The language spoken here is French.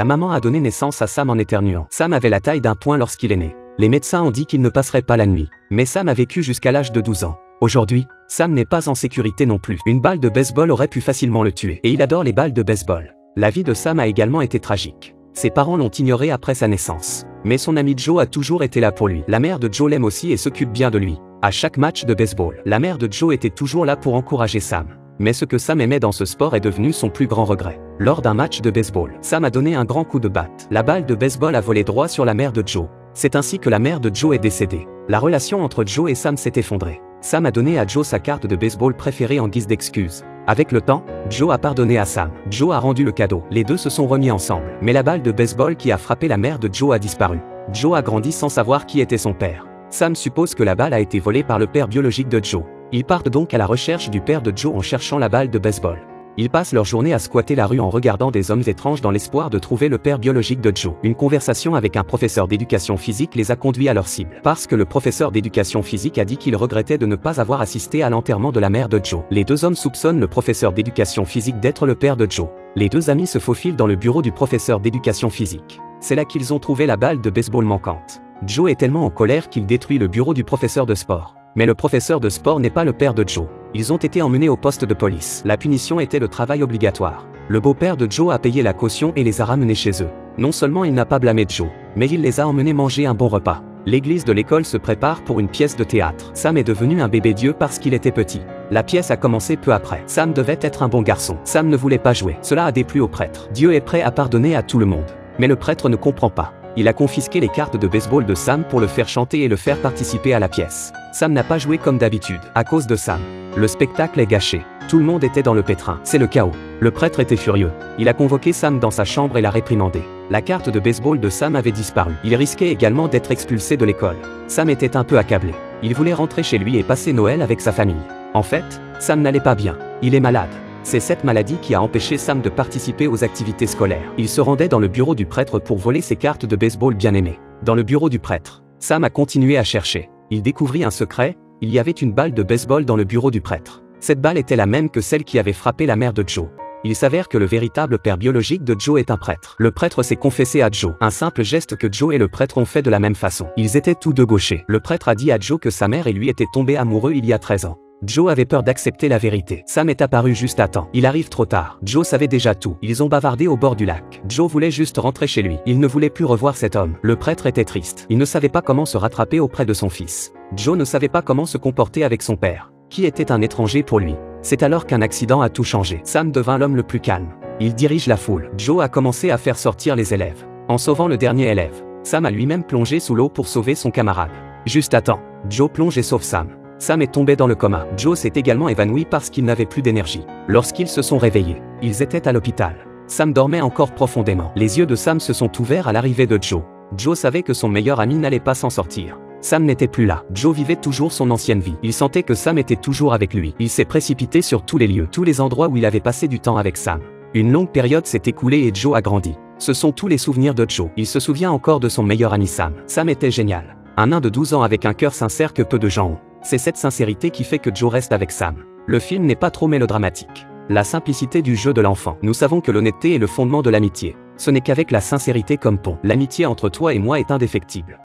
La maman a donné naissance à Sam en éternuant. Sam avait la taille d'un poing lorsqu'il est né. Les médecins ont dit qu'il ne passerait pas la nuit. Mais Sam a vécu jusqu'à l'âge de 12 ans. Aujourd'hui, Sam n'est pas en sécurité non plus. Une balle de baseball aurait pu facilement le tuer. Et il adore les balles de baseball. La vie de Sam a également été tragique. Ses parents l'ont ignoré après sa naissance. Mais son ami Joe a toujours été là pour lui. La mère de Joe l'aime aussi et s'occupe bien de lui. À chaque match de baseball, la mère de Joe était toujours là pour encourager Sam. Mais ce que Sam aimait dans ce sport est devenu son plus grand regret. Lors d'un match de baseball, Sam a donné un grand coup de batte. La balle de baseball a volé droit sur la mère de Joe. C'est ainsi que la mère de Joe est décédée. La relation entre Joe et Sam s'est effondrée. Sam a donné à Joe sa carte de baseball préférée en guise d'excuse. Avec le temps, Joe a pardonné à Sam. Joe a rendu le cadeau. Les deux se sont remis ensemble. Mais la balle de baseball qui a frappé la mère de Joe a disparu. Joe a grandi sans savoir qui était son père. Sam suppose que la balle a été volée par le père biologique de Joe. Ils partent donc à la recherche du père de Joe en cherchant la balle de baseball. Ils passent leur journée à squatter la rue en regardant des hommes étranges dans l'espoir de trouver le père biologique de Joe. Une conversation avec un professeur d'éducation physique les a conduits à leur cible. Parce que le professeur d'éducation physique a dit qu'il regrettait de ne pas avoir assisté à l'enterrement de la mère de Joe. Les deux hommes soupçonnent le professeur d'éducation physique d'être le père de Joe. Les deux amis se faufilent dans le bureau du professeur d'éducation physique. C'est là qu'ils ont trouvé la balle de baseball manquante. Joe est tellement en colère qu'il détruit le bureau du professeur de sport. Mais le professeur de sport n'est pas le père de Joe. Ils ont été emmenés au poste de police. La punition était le travail obligatoire. Le beau-père de Joe a payé la caution et les a ramenés chez eux. Non seulement il n'a pas blâmé Joe, mais il les a emmenés manger un bon repas. L'église de l'école se prépare pour une pièce de théâtre. Sam est devenu un bébé Dieu parce qu'il était petit. La pièce a commencé peu après. Sam devait être un bon garçon. Sam ne voulait pas jouer. Cela a déplu au prêtre. Dieu est prêt à pardonner à tout le monde. Mais le prêtre ne comprend pas. Il a confisqué les cartes de baseball de Sam pour le faire chanter et le faire participer à la pièce. Sam n'a pas joué comme d'habitude. À cause de Sam, le spectacle est gâché. Tout le monde était dans le pétrin. C'est le chaos. Le prêtre était furieux. Il a convoqué Sam dans sa chambre et l'a réprimandé. La carte de baseball de Sam avait disparu. Il risquait également d'être expulsé de l'école. Sam était un peu accablé. Il voulait rentrer chez lui et passer Noël avec sa famille. En fait, Sam n'allait pas bien. Il est malade. C'est cette maladie qui a empêché Sam de participer aux activités scolaires. Il se rendait dans le bureau du prêtre pour voler ses cartes de baseball bien aimées. Dans le bureau du prêtre, Sam a continué à chercher. Il découvrit un secret, il y avait une balle de baseball dans le bureau du prêtre. Cette balle était la même que celle qui avait frappé la mère de Joe. Il s'avère que le véritable père biologique de Joe est un prêtre. Le prêtre s'est confessé à Joe. Un simple geste que Joe et le prêtre ont fait de la même façon. Ils étaient tous deux gauchers. Le prêtre a dit à Joe que sa mère et lui étaient tombés amoureux il y a 13 ans. Joe avait peur d'accepter la vérité. Sam est apparu juste à temps. Il arrive trop tard. Joe savait déjà tout. Ils ont bavardé au bord du lac. Joe voulait juste rentrer chez lui. Il ne voulait plus revoir cet homme. Le prêtre était triste. Il ne savait pas comment se rattraper auprès de son fils. Joe ne savait pas comment se comporter avec son père, qui était un étranger pour lui. C'est alors qu'un accident a tout changé. Sam devint l'homme le plus calme. Il dirige la foule. Joe a commencé à faire sortir les élèves. En sauvant le dernier élève, Sam a lui-même plongé sous l'eau pour sauver son camarade. Juste à temps, Joe plonge et sauve Sam. Sam est tombé dans le coma. Joe s'est également évanoui parce qu'il n'avait plus d'énergie. Lorsqu'ils se sont réveillés, ils étaient à l'hôpital. Sam dormait encore profondément. Les yeux de Sam se sont ouverts à l'arrivée de Joe. Joe savait que son meilleur ami n'allait pas s'en sortir. Sam n'était plus là. Joe vivait toujours son ancienne vie. Il sentait que Sam était toujours avec lui. Il s'est précipité sur tous les lieux, tous les endroits où il avait passé du temps avec Sam. Une longue période s'est écoulée et Joe a grandi. Ce sont tous les souvenirs de Joe. Il se souvient encore de son meilleur ami Sam. Sam était génial. Un nain de 12 ans avec un cœur sincère que peu de gens ont. C'est cette sincérité qui fait que Joe reste avec Sam. Le film n'est pas trop mélodramatique. La simplicité du jeu de l'enfant. Nous savons que l'honnêteté est le fondement de l'amitié. Ce n'est qu'avec la sincérité comme pont. L'amitié entre toi et moi est indéfectible.